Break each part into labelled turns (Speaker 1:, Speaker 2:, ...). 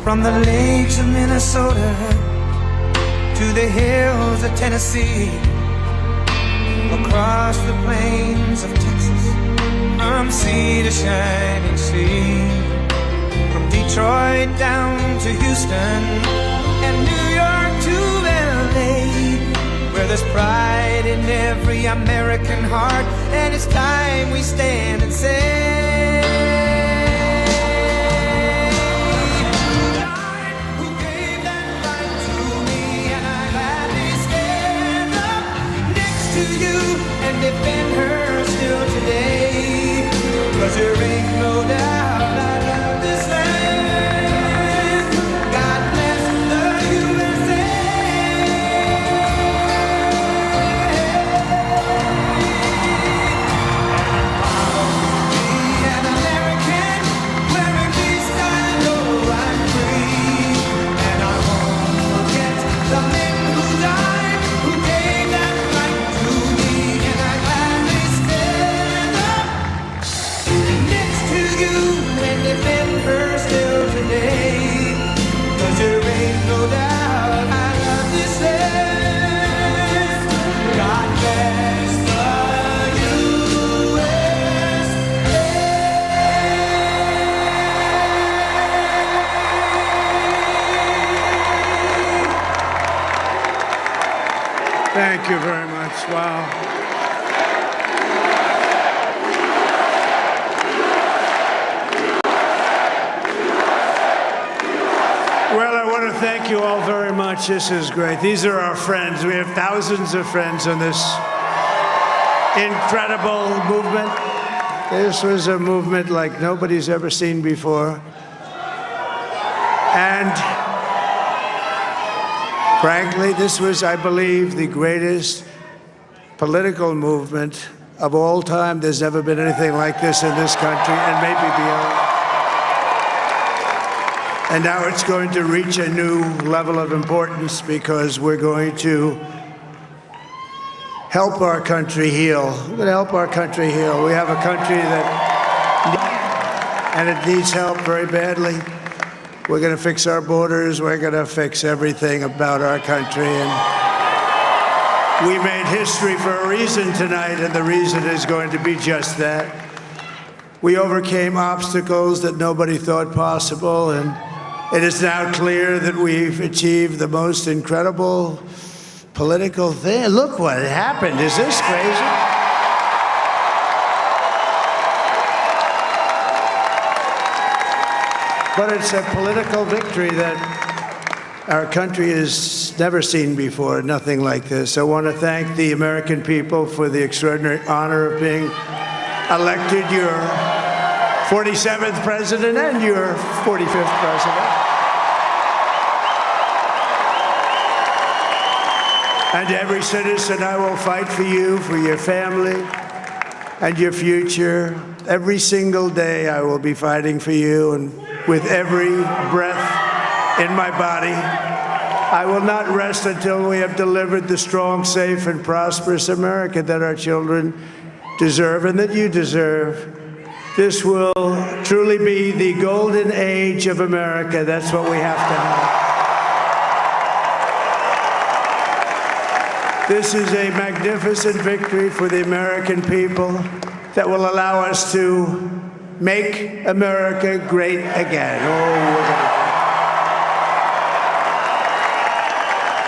Speaker 1: From the lakes of Minnesota to the hills of Tennessee, across the plains of Texas, from sea to shining sea, from Detroit down to Houston and New York to LA, where there's pride in every American heart, and it's time we stand and say, who gave that right to me, and I gladly stand up next to you and defend her still today, 'cause there ain't no doubt I love this land. God bless the USA. Be an American, where at least I know I'm free, and I won't forget the men who died, who gave that right to me, and I gladly stand up next to you and defend her still today, 'cause there ain't no doubt I love this land. God bless the USA.
Speaker 2: Thank you very much. Wow. Well, I want to thank you all very much. This is great. These are our friends. We have thousands of friends in this incredible movement. This was a movement like nobody's ever seen before. And frankly, this was, I believe, the greatest political movement of all time. There's never been anything like this in this country, and maybe beyond. And now it's going to reach a new level of importance because we're going to help our country heal. We're going to help our country heal. We have a country that, and it needs help very badly. We're going to fix our borders. We're going to fix everything about our country. And we made history for a reason tonight, and the reason is going to be just that. We overcame obstacles that nobody thought possible, and it is now clear that we've achieved the most incredible political thing. Look what happened. Is this crazy? But it's a political victory that our country has never seen before, nothing like this. I want to thank the American people for the extraordinary honor of being elected your 47th president and your 45th president. And every citizen, I will fight for you, for your family, and your future. Every single day, I will be fighting for you, and with every breath in my body, I will not rest until we have delivered the strong, safe, and prosperous America that our children deserve and that you deserve. This will truly be the golden age of America. That's what we have to have. This is a magnificent victory for the American people that will allow us to make America great again.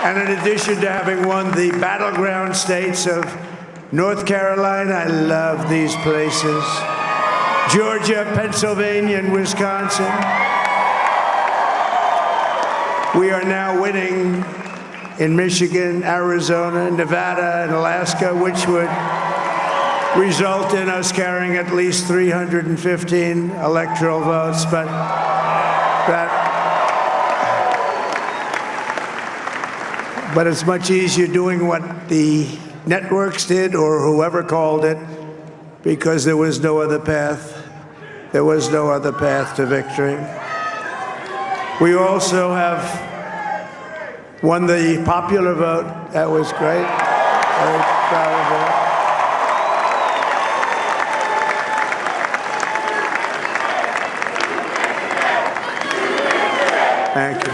Speaker 2: And in addition to having won the battleground states of North Carolina, I love these places, Georgia, Pennsylvania, and Wisconsin, we are now winning in Michigan, Arizona, Nevada, and Alaska, which would result in us carrying at least 315 electoral votes. But it's much easier doing what the networks did or whoever called it, because there was no other path. There was no other path to victory. We also have won the popular vote. That was great. Very proud of that. Thank you.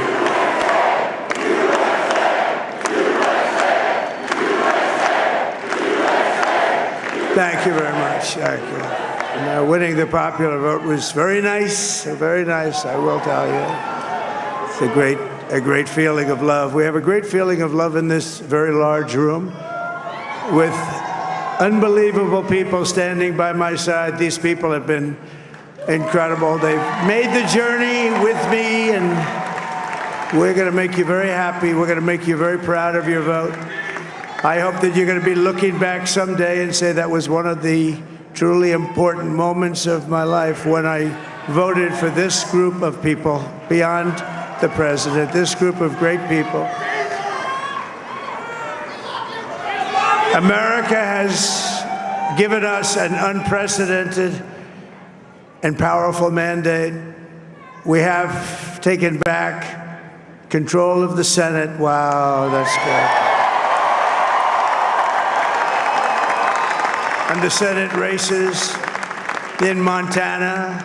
Speaker 2: Thank you very much. Thank you. And, winning the popular vote was very nice, very nice, I will tell you. It's a great feeling of love. We have a great feeling of love in this very large room with unbelievable people standing by my side. These people have been incredible. They've made the journey with me, and we're going to make you very happy. We're going to make you very proud of your vote. I hope that you're going to be looking back someday and say that was one of the truly important moments of my life when I voted for this group of people beyond the president, this group of great people. America has given us an unprecedented and powerful mandate. We have taken back control of the Senate. Wow, that's good. And the Senate races in Montana,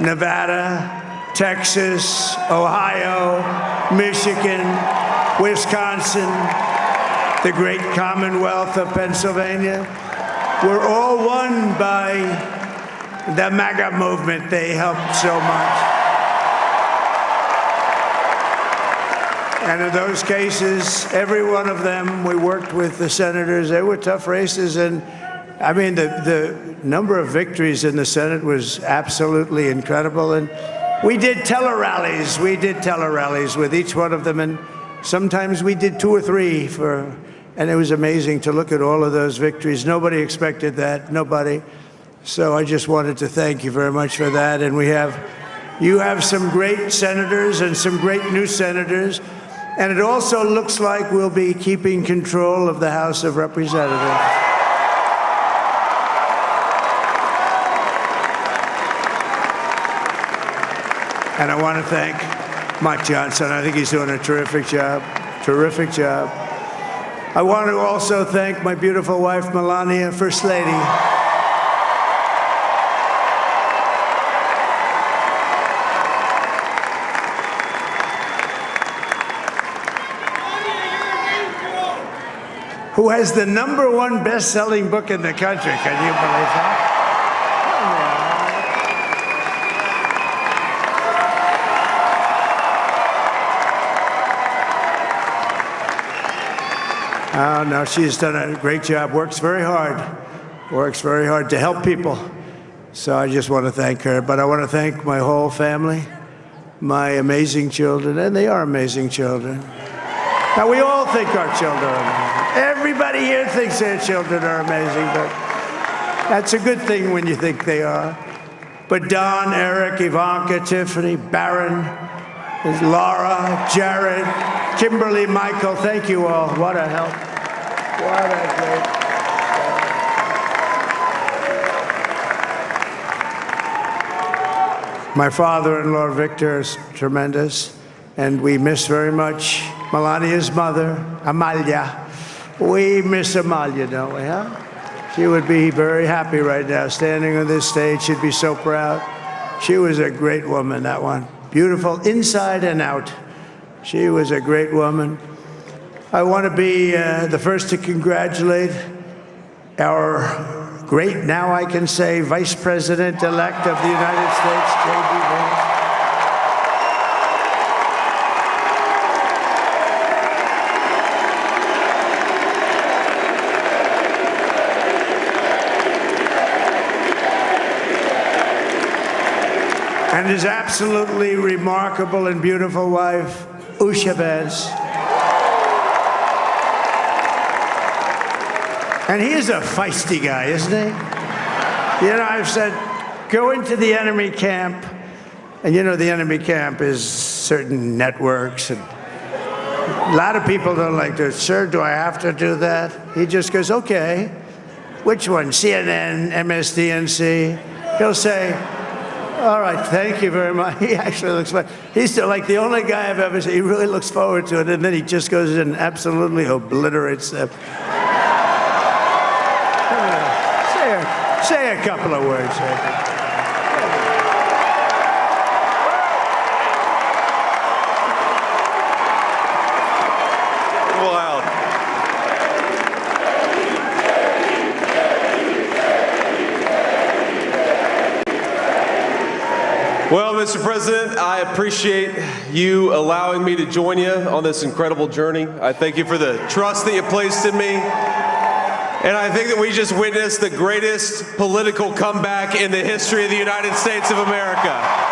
Speaker 2: Nevada, Texas, Ohio, Michigan, Wisconsin, the great Commonwealth of Pennsylvania, were all won by the MAGA movement. They helped so much. And in those cases, every one of them, we worked with the senators. They were tough races, and I mean, the number of victories in the Senate was absolutely incredible. And we did tele-rallies. We did tele-rallies with each one of them. And sometimes we did 2 or 3 and it was amazing to look at all of those victories. Nobody expected that, nobody. So I just wanted to thank you very much for that. And you have some great senators and some great new senators. And it also looks like we'll be keeping control of the House of Representatives. And I want to thank Mike Johnson. I think he's doing a terrific job, terrific job. I want to also thank my beautiful wife, Melania, First Lady. Who has the #1 best-selling book in the country. Can you believe that? Oh, no, she's done a great job, works very hard to help people. So I just want to thank her. But I want to thank my whole family, my amazing children, and they are amazing children. Now, we all think our children are amazing. Everybody here thinks their children are amazing, but that's a good thing when you think they are. But Don, Eric, Ivanka, Tiffany, Barron, Laura, Jared, Kimberly, Michael, thank you all. What a help. What a great. My father-in-law, Victor, is tremendous, and we miss very much Melania's mother, Amalia. We miss Amalia, don't we, huh? She would be very happy right now, standing on this stage. She'd be so proud. She was a great woman, that one. Beautiful inside and out. She was a great woman. I want to be the first to congratulate our great, now I can say, Vice President-elect of the United States, J.D. Vance. And his absolutely remarkable and beautiful wife, Usha Vance. And he is a feisty guy, isn't he? You know, I've said, go into the enemy camp. And you know, the enemy camp is certain networks. And a lot of people don't like to, sir, do I have to do that? He just goes, okay. Which one? CNN, MSDNC? He'll say, all right, thank you very much. He actually looks like, he's like the only guy I've ever seen. He really looks forward to it. And then he just goes in and absolutely obliterates them. Say a couple of words.
Speaker 3: Mr. President, I appreciate you allowing me to join you on this incredible journey. I thank you for the trust that you placed in me. And I think that we just witnessed the greatest political comeback in the history of the United States of America.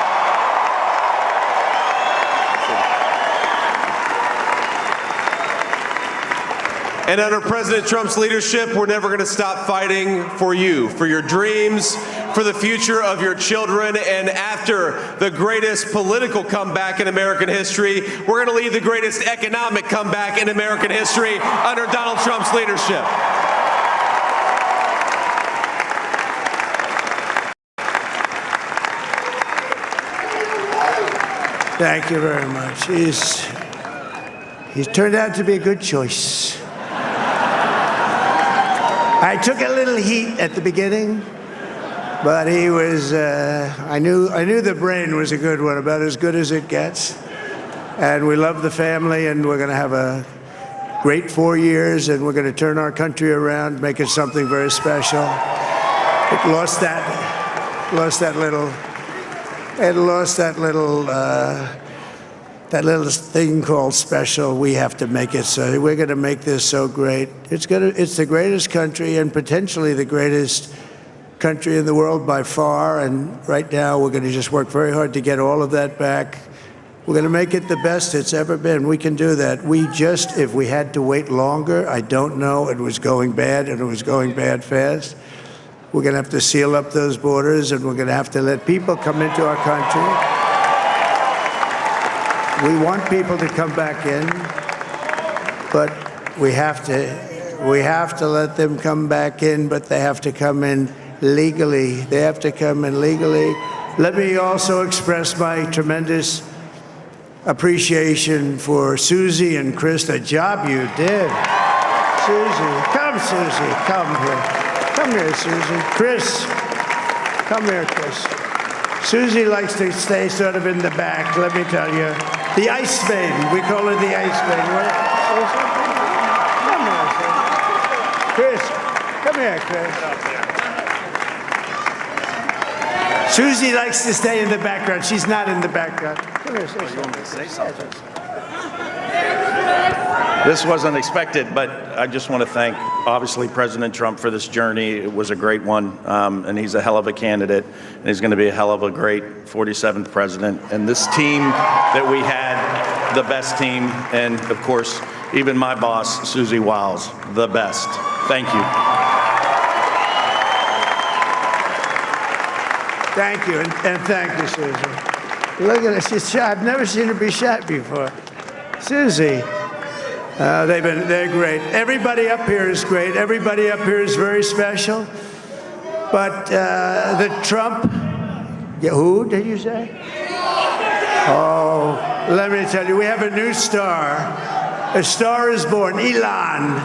Speaker 3: And under President Trump's leadership, we're never going to stop fighting for you, for your dreams, for the future of your children. And after the greatest political comeback in American history, we're going to lead the greatest economic comeback in American history under Donald Trump's leadership.
Speaker 2: Thank you very much. He's turned out to be a good choice. I took a little heat at the beginning, but he was, I knew the brain was a good one, about as good as it gets. And we love the family, and we're going to have a great 4 years, and we're going to turn our country around, make it something very special. It lost that little thing called special. We have to make it so. We're going to make this so great. It's the greatest country and potentially the greatest country in the world by far. And right now we're going to just work very hard to get all of that back. We're going to make it the best it's ever been. We can do that. If we had to wait longer, I don't know. It was going bad, and it was going bad fast. We're going to have to seal up those borders, and we're going to have to let people come into our country. We want people to come back in, but we have to let them come back in, but they have to come in legally. They have to come in legally. Let me also express my tremendous appreciation for Susie and Chris, the job you did. Susie, come here. Come here, Susie. Chris, come here, Chris. Susie likes to stay sort of in the back, let me tell you. The Ice Maiden, we call her the Ice Maiden. Come here, Chris. Come here, Chris. Susie likes to stay in the background. She's not in the background. Come here, say something.
Speaker 4: This wasn't expected, but I just want to thank, obviously, President Trump for this journey. It was a great one, and he's a hell of a candidate, and he's going to be a hell of a great 47th president. And this team that we had, the best team, and, of course, even my boss, Susie Wiles, the best. Thank you.
Speaker 2: Thank you, and thank you, Susie. Look at her, she's shy. I've never seen her be shy before. Susie. They're great. Everybody up here is great. Everybody up here is very special. But the Trump, who did you say? Oh, let me tell you, we have a new star. A star is born, Elon.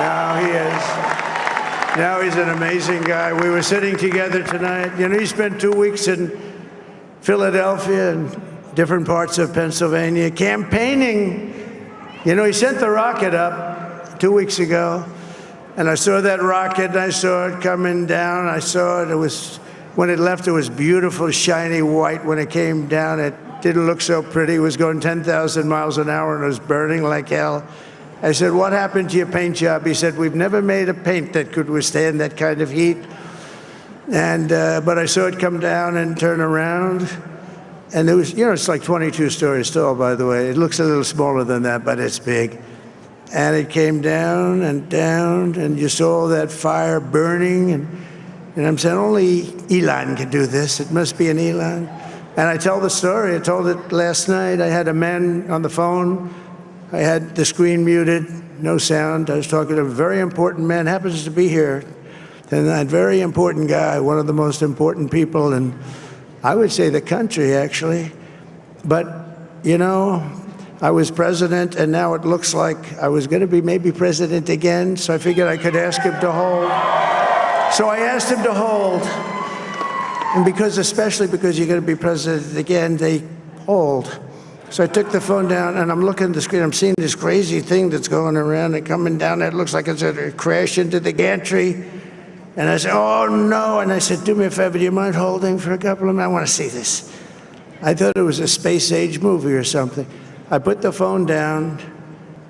Speaker 2: Now he is. Now he's an amazing guy. We were sitting together tonight. You know, he spent 2 weeks in Philadelphia and different parts of Pennsylvania, campaigning. You know, he sent the rocket up 2 weeks ago, and I saw that rocket, and I saw it coming down. I saw it. It was, when it left, it was beautiful, shiny white. When it came down, it didn't look so pretty. It was going 10,000 miles an hour, and it was burning like hell. I said, what happened to your paint job? He said, we've never made a paint that could withstand that kind of heat. And but I saw it come down and turn around. And it was, you know, it's like 22 stories tall, by the way. It looks a little smaller than that, but it's big. And it came down, and you saw that fire burning. And I'm saying, only Elon can do this. It must be an Elon. And I tell the story. I told it last night. I had a man on the phone. I had the screen muted, no sound. I was talking to a very important man, happens to be here. And that very important guy, one of the most important people in, I would say, the country, actually. But, you know, I was president, and now it looks like I was going to be maybe president again, so I figured I could ask him to hold. So I asked him to hold. And especially because you're going to be president again, they hold. So I took the phone down, and I'm looking at the screen. I'm seeing this crazy thing that's going around and coming down. It looks like it's going to crash into the gantry. And I said, oh, no. And I said, do me a favor, do you mind holding for a couple of minutes? I want to see this. I thought it was a space-age movie or something. I put the phone down.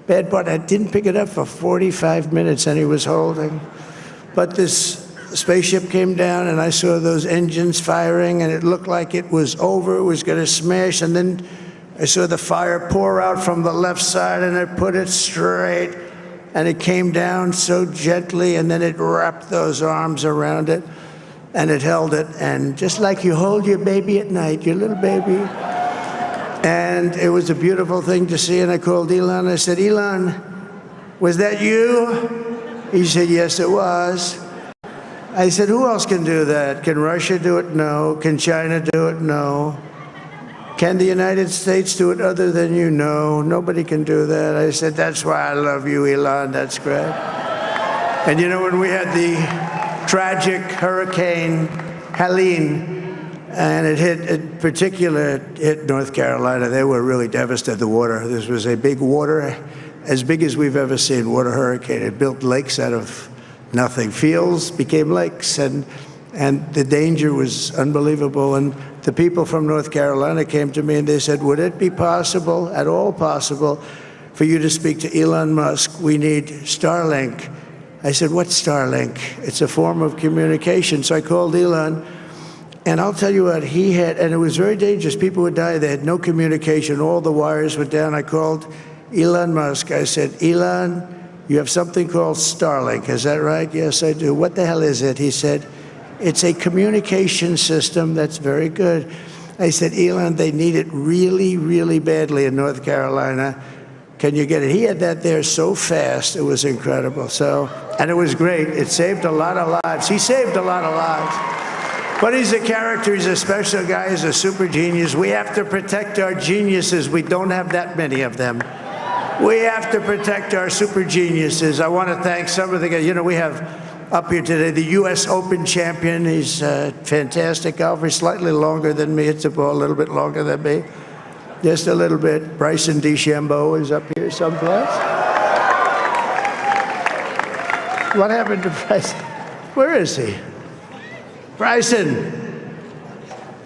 Speaker 2: Bad part, I didn't pick it up for 45 minutes, and he was holding. But this spaceship came down, and I saw those engines firing, and it looked like it was over. It was going to smash. And then I saw the fire pour out from the left side, and I put it straight. And it came down so gently, and then it wrapped those arms around it, and it held it. And just like you hold your baby at night, your little baby. And it was a beautiful thing to see. And I called Elon. I said, Elon, was that you? He said, yes, it was. I said, who else can do that? Can Russia do it? No. Can China do it? No. Can the United States do it other than you? No. Nobody can do that. I said, that's why I love you, Elon. That's great. And you know, when we had the tragic Hurricane Helene, and it hit North Carolina, they were really devastated, the water. This was a big water, as big as we've ever seen, water hurricane. It built lakes out of nothing. Fields became lakes, and the danger was unbelievable. And the people from North Carolina came to me and they said, would it be possible, at all possible, for you to speak to Elon Musk? We need Starlink. I said, what's Starlink? It's a form of communication. So I called Elon, and I'll tell you what, he had, and it was very dangerous. People would die. They had no communication. All the wires were down. I called Elon Musk. I said, Elon, you have something called Starlink. Is that right? Yes, I do. What the hell is it? He said, it's a communication system that's very good. I said, Elon, they need it really, really badly in North Carolina. Can you get it? He had that there so fast. It was incredible. So, and it was great. It saved a lot of lives. He saved a lot of lives. But he's a character. He's a special guy. He's a super genius. We have to protect our geniuses. We don't have that many of them. We have to protect our super geniuses. I want to thank some of the guys. You know, we have up here today the U.S. Open champion. He's a fantastic golfer. He's slightly longer than me. Hits the ball a little bit longer than me. Just a little bit. Bryson DeChambeau is up here someplace. What happened to Bryson? Where is he? Bryson.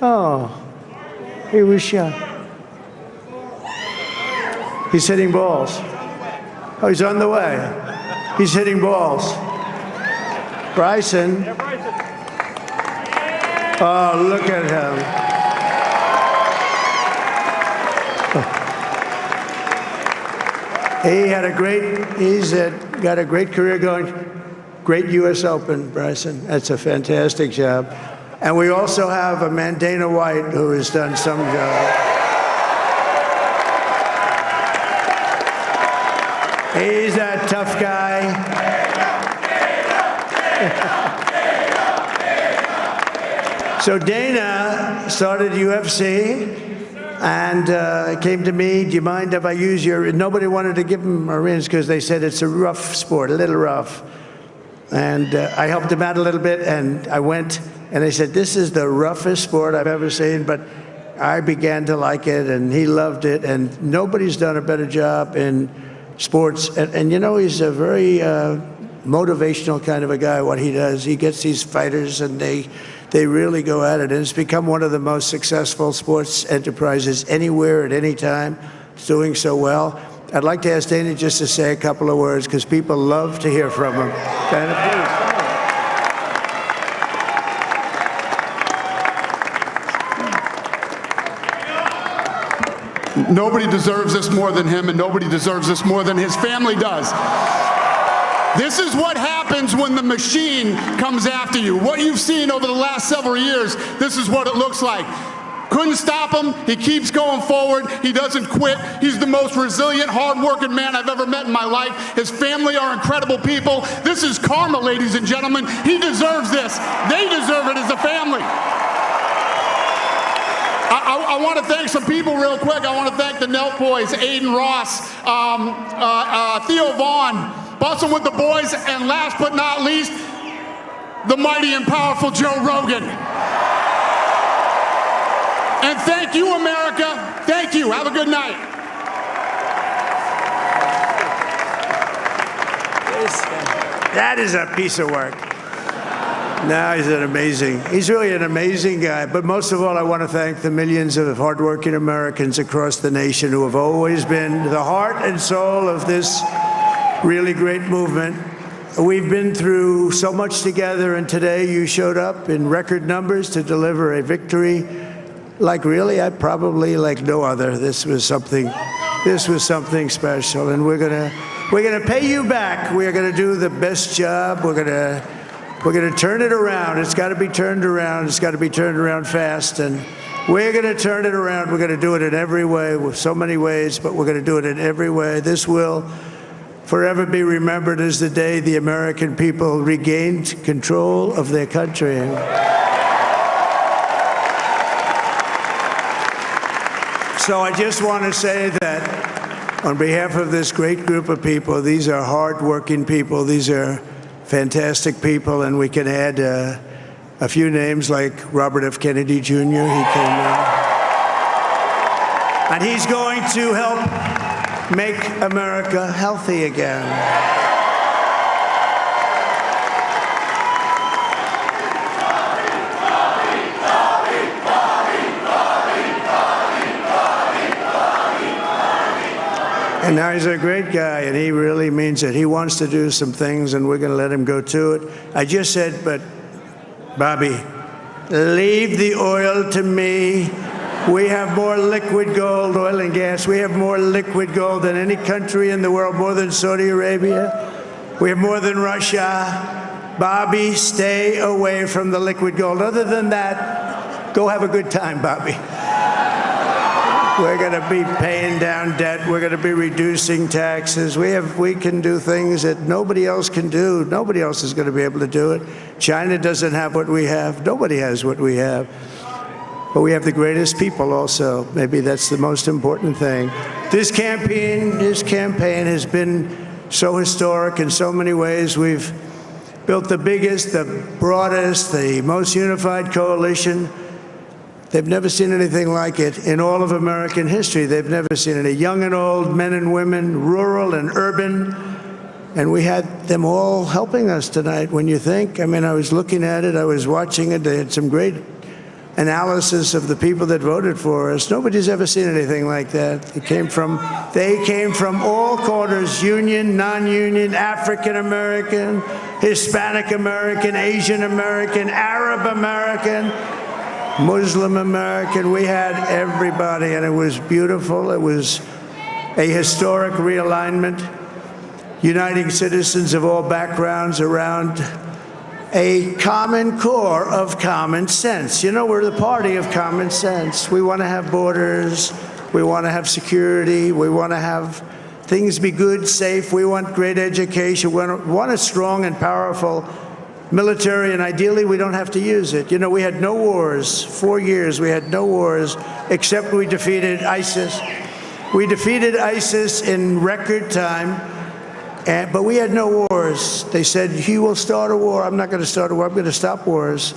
Speaker 2: Oh, he was shot. He's hitting balls. Oh, he's on the way. He's hitting balls. Bryson. Oh, look at him. He's got a great career going. Great U.S. Open, Bryson. That's a fantastic job. And we also have a man, Dana White, who has done some job. He's a tough guy. So Dana started UFC and came to me, do you mind if I use your, nobody wanted to give him Marines because they said it's a rough sport, a little rough. And I helped him out a little bit, and I went, and they said, this is the roughest sport I've ever seen, but I began to like it, and he loved it, and nobody's done a better job in sports. And you know, he's a very motivational kind of a guy, what he does. He gets these fighters, and they really go at it, and it's become one of the most successful sports enterprises anywhere at any time. It's doing so well. I'd like to ask Dana just to say a couple of words, because people love to hear from him. Dana,
Speaker 5: please. Nobody deserves this more than him, and nobody deserves this more than his family does. This is what happens when the machine comes after you. What you've seen over the last several years, this is what it looks like. Couldn't stop him. He keeps going forward. He doesn't quit. He's the most resilient, hard-working man I've ever met in my life. His family are incredible people. This is karma, ladies and gentlemen. He deserves this. They deserve it as a family. I want to thank some people real quick. I want to thank the Nelk boys, Aiden Ross, Theo Vaughn, Bussin' with the boys, and last but not least, the mighty and powerful Joe Rogan. And thank you, America. Thank you. Have a good night.
Speaker 2: That is a piece of work. No, he's really an amazing guy. But most of all, I want to thank the millions of hardworking Americans across the nation who have always been the heart and soul of this really great movement. We've been through so much together, and today you showed up in record numbers to deliver a victory like like no other. This was something special, and we're gonna pay you back. We're gonna do the best job. We're gonna turn it around. It's got to be turned around. It's got to be turned around fast, and we're gonna turn it around. We're gonna do it in every way, with so many ways, but we're gonna do it in every way. This will forever be remembered as the day the American people regained control of their country. So I just want to say that on behalf of this great group of people, these are hard-working people, these are fantastic people, and we can add a few names like Robert F. Kennedy Jr. He came in. And he's going to help make America healthy again. And now he's a great guy, and he really means it. He wants to do some things, and we're going to let him go to it. I just said, but Bobby, leave the oil to me. We have more liquid gold, oil and gas. We have more liquid gold than any country in the world, more than Saudi Arabia. We have more than Russia. Bobby, stay away from the liquid gold. Other than that, go have a good time, Bobby. We're going to be paying down debt. We're going to be reducing taxes. We can do things that nobody else can do. Nobody else is going to be able to do it. China doesn't have what we have. Nobody has what we have. But we have the greatest people also. Maybe that's the most important thing. This campaign has been so historic in so many ways. We've built the biggest, the broadest, the most unified coalition. They've never seen anything like it in all of American history. They've never seen it. Young and old, men and women, rural and urban. And we had them all helping us tonight. When you think, I mean, I was looking at it, I was watching it. They had some great analysis of the people that voted for us. Nobody's ever seen anything like that. They came from all corners, union, non-union, African American, Hispanic American, Asian American, Arab American, Muslim American. We had everybody, and it was beautiful. It was a historic realignment, uniting citizens of all backgrounds around a common core of common sense. You know, we're the party of common sense. We want to have borders. We want to have security. We want to have things be good, safe. We want great education. We want a strong and powerful military, and ideally we don't have to use it. You know, we had no wars. 4 years we had no wars, except we defeated ISIS. We defeated ISIS in record time, but we had no wars. They said, he will start a war. I'm not going to start a war. I'm going to stop wars.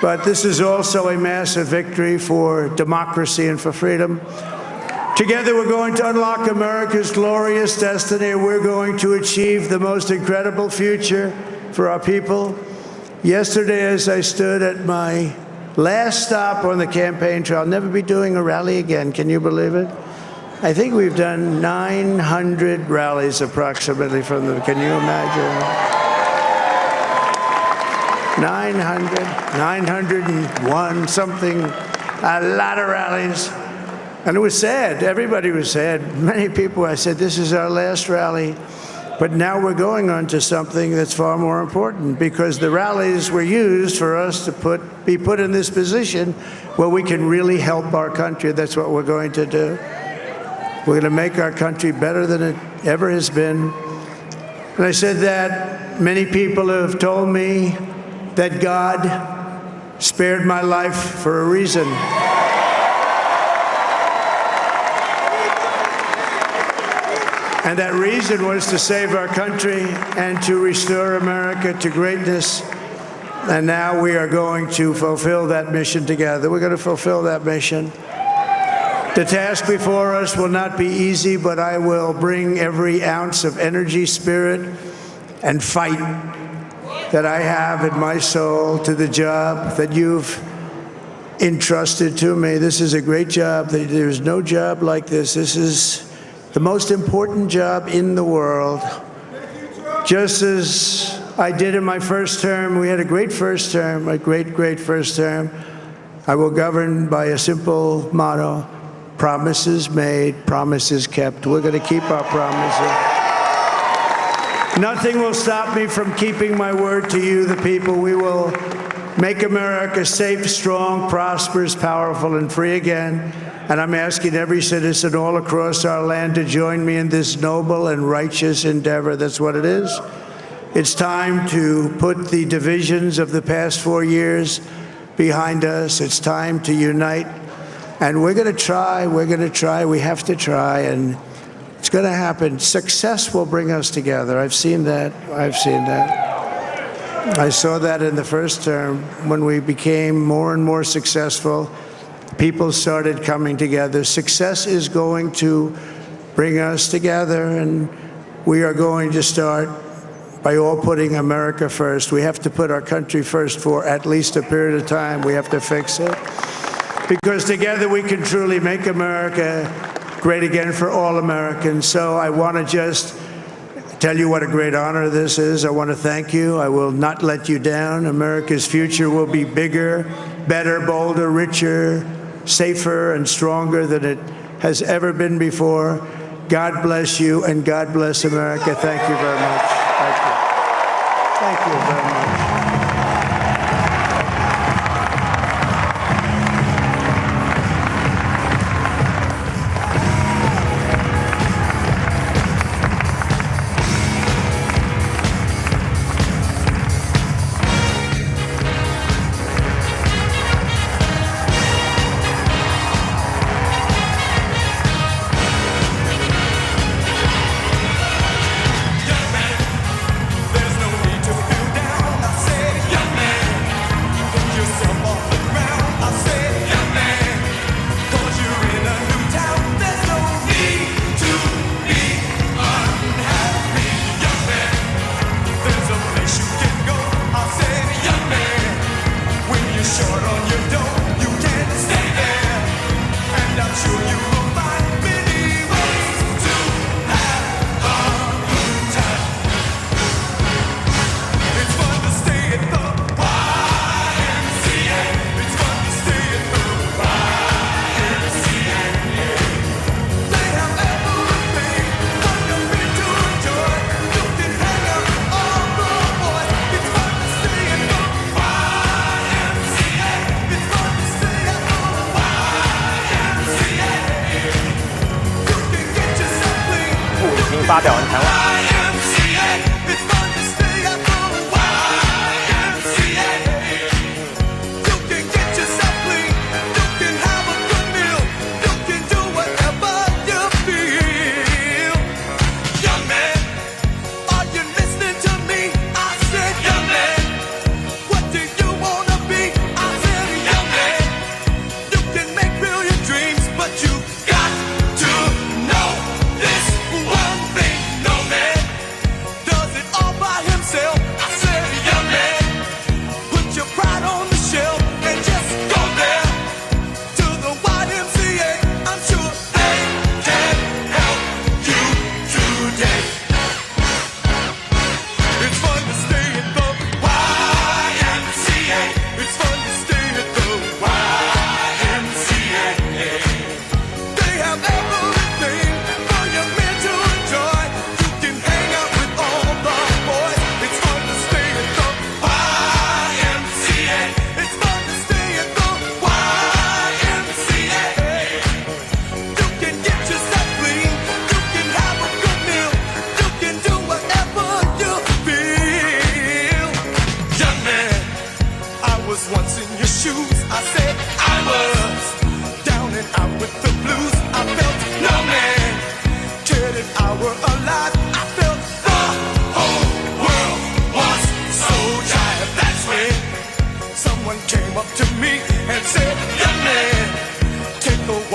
Speaker 2: But this is also a massive victory for democracy and for freedom. Together we're going to unlock America's glorious destiny. We're going to achieve the most incredible future for our people. Yesterday, as I stood at my last stop on the campaign trail, I'll never be doing a rally again. Can you believe it? I think we've done 900 rallies approximately from them. Can you imagine? 901 something, a lot of rallies. And it was sad. Everybody was sad. Many people, I said, this is our last rally. But now we're going on to something that's far more important, because the rallies were used for us to be put in this position where we can really help our country. That's what we're going to do. We're going to make our country better than it ever has been. And I said that many people have told me that God spared my life for a reason. And that reason was to save our country and to restore America to greatness. And now we are going to fulfill that mission together. We're going to fulfill that mission. The task before us will not be easy, but I will bring every ounce of energy, spirit, and fight that I have in my soul to the job that you've entrusted to me. This is a great job. There's no job like this. This is the most important job in the world. Just as I did in my first term, we had a great first term, a great first term. I will govern by a simple motto: promises made, promises kept. We're going to keep our promises. Nothing will stop me from keeping my word to you, the people. We will make America safe, strong, prosperous, powerful, and free again. And I'm asking every citizen all across our land to join me in this noble and righteous endeavor. That's what it is. It's time to put the divisions of the past 4 years behind us. It's time to unite. And we're going to try. We have to try. And it's going to happen. Success will bring us together. I've seen that. I saw that in the first term. When we became more and more successful, people started coming together. Success is going to bring us together, and we are going to start by all putting America first. We have to put our country first for at least a period of time. We have to fix it. Because together we can truly make America great again for all Americans. So I want to just tell you what a great honor this is. I want to thank you. I will not let you down. America's future will be bigger, better, bolder, richer, safer, and stronger than it has ever been before. God bless you, and God bless America. Thank you very much. Thank you. Thank you very much.
Speaker 1: There's no need to feel down. I say, young man, pick yourself off the ground. I say, young man, 'cause you're in a new town. There's no need to be unhappy, young man. There's a place you can go. I say, young man, when you're short on your dough, you can stay there, and I'm sure you will find many ways to have a good time. It's fun to stay at the YMCA. It's fun to stay at the YMCA. They have everything for your men to enjoy. You can hang out with all the boys. It's fun to stay at the YMCA. It's fun to stay at the YMCA. You can get yourself clean.
Speaker 6: 普京发表完谈话。